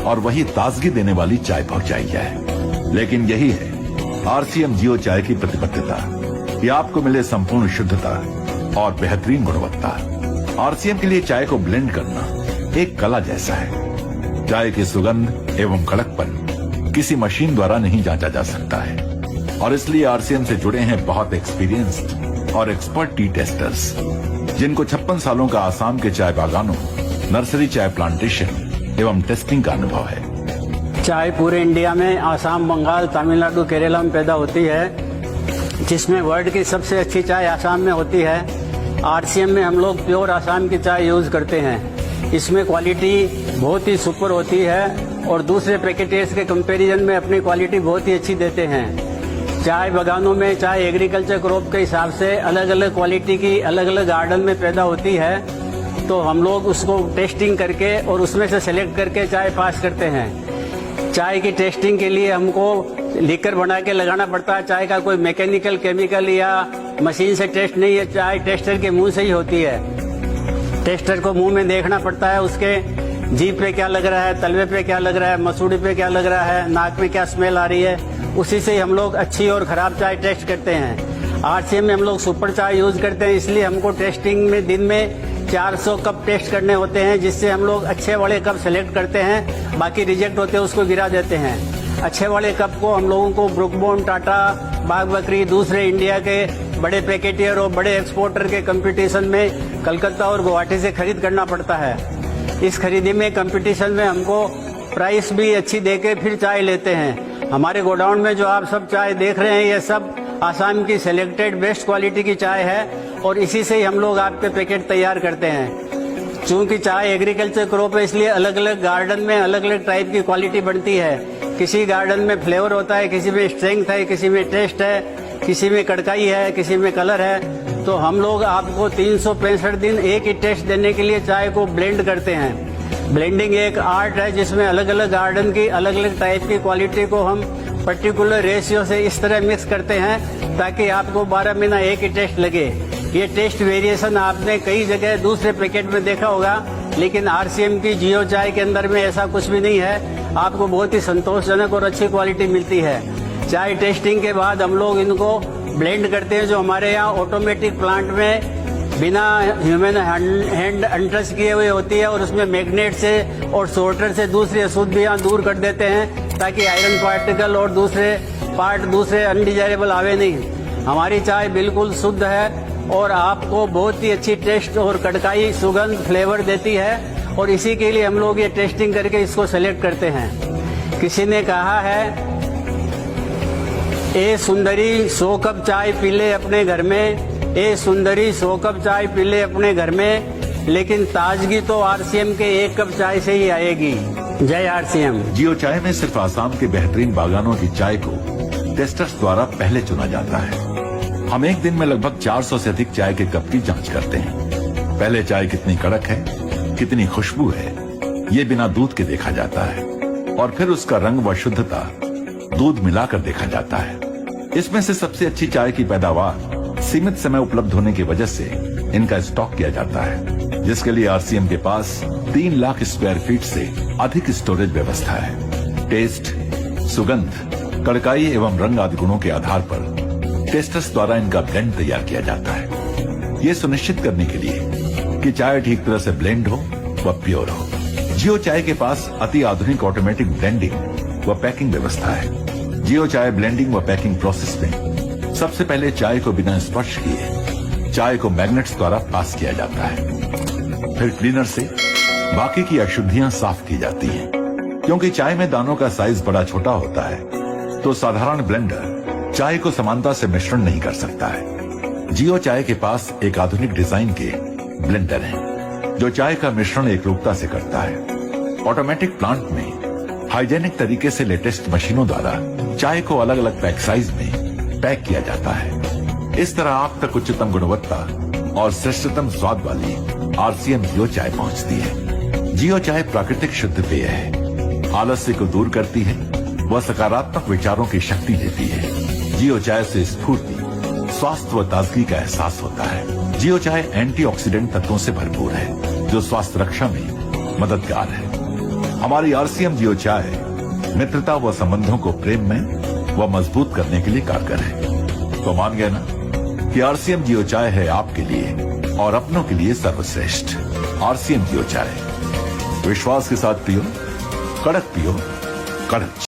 और वही ताजगी देने वाली चाय पहुंचाई जाए। लेकिन यही है आरसीएम जियो चाय की प्रतिबद्धता कि आपको मिले संपूर्ण शुद्धता और बेहतरीन गुणवत्ता। आरसीएम के लिए चाय को ब्लेंड करना एक कला जैसा है। चाय की सुगंध एवं कड़कपन किसी मशीन द्वारा नहीं जांचा जा सकता है और इसलिए आरसीएम से जुड़े हैं बहुत एक्सपीरियंस्ड और एक्सपर्ट टी टेस्टर्स, जिनको 56 सालों का आसाम के चाय बागानों, नर्सरी चाय प्लांटेशन एवं टेस्टिंग का अनुभव है। चाय पूरे इंडिया में आसाम, बंगाल, तमिलनाडु, केरला में पैदा होती है, जिसमें वर्ल्ड की सबसे अच्छी चाय आसाम में होती है। आरसीएम में हम लोग प्योर आसाम की चाय यूज करते हैं। इसमें क्वालिटी बहुत ही सुपर होती है और दूसरे पैकेटर्स के कंपैरिजन में अपनी क्वालिटी बहुत ही अच्छी देते हैं। चाय बागानों में चाय एग्रीकल्चर क्रॉप के हिसाब से अलग अलग क्वालिटी की अलग अलग गार्डन में पैदा होती है, तो हम लोग उसको टेस्टिंग करके और उसमें से सेलेक्ट करके चाय पास करते हैं। चाय की टेस्टिंग के लिए हमको लीकर बना के लगाना पड़ता है। चाय का कोई मैकेनिकल, केमिकल या मशीन से टेस्ट नहीं है, चाय टेस्टर के मुंह से ही होती है। टेस्टर को मुंह में देखना पड़ता है, उसके जीभ पे क्या लग रहा है, तलवे पे क्या लग रहा है, मसूड़ी पे क्या लग रहा है, नाक में क्या स्मेल आ रही है, उसी से हम लोग अच्छी और खराब चाय टेस्ट करते हैं। आरसीएम में हम लोग सुपर चाय यूज करते हैं, इसलिए हमको टेस्टिंग में दिन में 400 कप टेस्ट करने होते हैं, जिससे हम लोग अच्छे वाले कप सेलेक्ट करते हैं, बाकी रिजेक्ट होते हैं उसको गिरा देते हैं। अच्छे वाले कप को हम लोगों को ब्रुक बॉन्ड, टाटा, बाग बकरी, दूसरे इंडिया के बड़े पैकेटियर और बड़े एक्सपोर्टर के कंपटीशन में कलकत्ता और गुवाहाटी से खरीद करना पड़ता है। इस खरीदी में कंपटीशन में हमको प्राइस भी अच्छी देके फिर चाय लेते हैं। हमारे गोडाउन में जो आप सब चाय देख रहे हैं, ये सब आसाम की सिलेक्टेड बेस्ट क्वालिटी की चाय है और इसी से ही हम लोग आपके पैकेट तैयार करते हैं। चूंकि चाय एग्रीकल्चर क्रॉप है, इसलिए अलग अलग गार्डन में अलग अलग टाइप की क्वालिटी बनती है। किसी गार्डन में फ्लेवर होता है, किसी में स्ट्रेंथ है, किसी में टेस्ट है, किसी में कड़काई है, किसी में कलर है। तो हम लोग आपको 365 दिन एक ही टेस्ट देने के लिए चाय को ब्लेंड करते हैं। ब्लेंडिंग एक आर्ट है, जिसमें अलग अलग गार्डन की अलग अलग टाइप की क्वालिटी को हम पर्टिकुलर रेशियो से इस तरह मिक्स करते हैं ताकि आपको 12 महीना एक ही टेस्ट लगे। ये टेस्ट वेरिएशन आपने कई जगह दूसरे पैकेट में देखा होगा, लेकिन आरसीएम की जियो चाय के अंदर में ऐसा कुछ भी नहीं है। आपको बहुत ही संतोषजनक और अच्छी क्वालिटी मिलती है। चाय टेस्टिंग के बाद हम लोग इनको ब्लेंड करते हैं, जो हमारे यहाँ ऑटोमेटिक प्लांट में बिना ह्यूमन हैंड अनटच किए हुए होती है और उसमें मैग्नेट से और सोर्टर से दूसरी अशुद्धियाँ दूर कर देते हैं ताकि आयरन पार्टिकल और दूसरे अनडिजायरेबल आवे नहीं। हमारी चाय बिल्कुल शुद्ध है और आपको बहुत ही अच्छी टेस्ट और कड़काई, सुगंध, फ्लेवर देती है और इसी के लिए हम लोग ये टेस्टिंग करके इसको सेलेक्ट करते हैं। किसी ने कहा है, ए सुंदरी 100 कप चाय पी ले अपने घर में, ए सुंदरी 100 कप चाय पी ले अपने घर में, लेकिन ताजगी तो आरसीएम के 1 कप चाय से ही आएगी। जय आरसीएम। जियो चाय में सिर्फ आसाम के बेहतरीन बागानों की चाय को टेस्टर्स द्वारा पहले चुना जाता है। हम एक दिन में लगभग 400 से अधिक चाय के कप की जांच करते हैं। पहले चाय कितनी कड़क है, कितनी खुशबू है, ये बिना दूध के देखा जाता है और फिर उसका रंग व शुद्धता दूध मिलाकर देखा जाता है। इसमें से सबसे अच्छी चाय की पैदावार सीमित समय उपलब्ध होने की वजह से इनका स्टॉक किया जाता है, जिसके लिए आरसीएम के पास 3 लाख स्क्वायर फीट से अधिक स्टोरेज व्यवस्था है। टेस्ट, सुगंध, कड़काई एवं रंग आदि गुणों के आधार पर टेस्टर्स द्वारा इनका ब्लेंड तैयार किया जाता है, ये सुनिश्चित करने के लिए कि चाय ठीक तरह से ब्लेंड हो व प्योर हो। जियो चाय के पास अति आधुनिक ऑटोमेटिक ब्लेंडिंग व पैकिंग व्यवस्था है। जियो चाय ब्लेंडिंग व पैकिंग प्रोसेस में सबसे पहले चाय को बिना स्पर्श किए चाय को मैग्नेट्स द्वारा पास किया जाता है। फिर क्लीनर से बाकी की अशुद्धियां साफ की जाती हैं। क्योंकि चाय में दानों का साइज बड़ा छोटा होता है, तो साधारण ब्लेंडर चाय को समानता से मिश्रण नहीं कर सकता है। जियो चाय के पास एक आधुनिक डिजाइन के ब्लेंडर हैं, जो चाय का मिश्रण एकरूपता से करता है। ऑटोमेटिक प्लांट में हाइजेनिक तरीके से लेटेस्ट मशीनों द्वारा चाय को अलग अलग पैक साइज में पैक किया जाता है। इस तरह आप तक उच्चतम गुणवत्ता और श्रेष्ठतम स्वाद वाली आरसीएम जियो चाय पहुंचती है। जियो चाय प्राकृतिक शुद्ध पेय है, आलस्य को दूर करती है व सकारात्मक विचारों की शक्ति देती है। जियो चाय से स्फूर्ति, स्वास्थ्य व ताजगी का एहसास होता है। जियो चाय एंटीऑक्सीडेंट तत्वों से भरपूर है, जो स्वास्थ्य रक्षा में मददगार है। हमारी आरसीएम जियो चाय मित्रता व संबंधों को प्रेम में व मजबूत करने के लिए कारगर है। तो मान गए ना कि आरसीएम जियो चाय है आपके लिए और अपनों के लिए सर्वश्रेष्ठ। आरसीएम जियो चाय, विश्वास के साथ पियो, कड़क पियो, कड़क।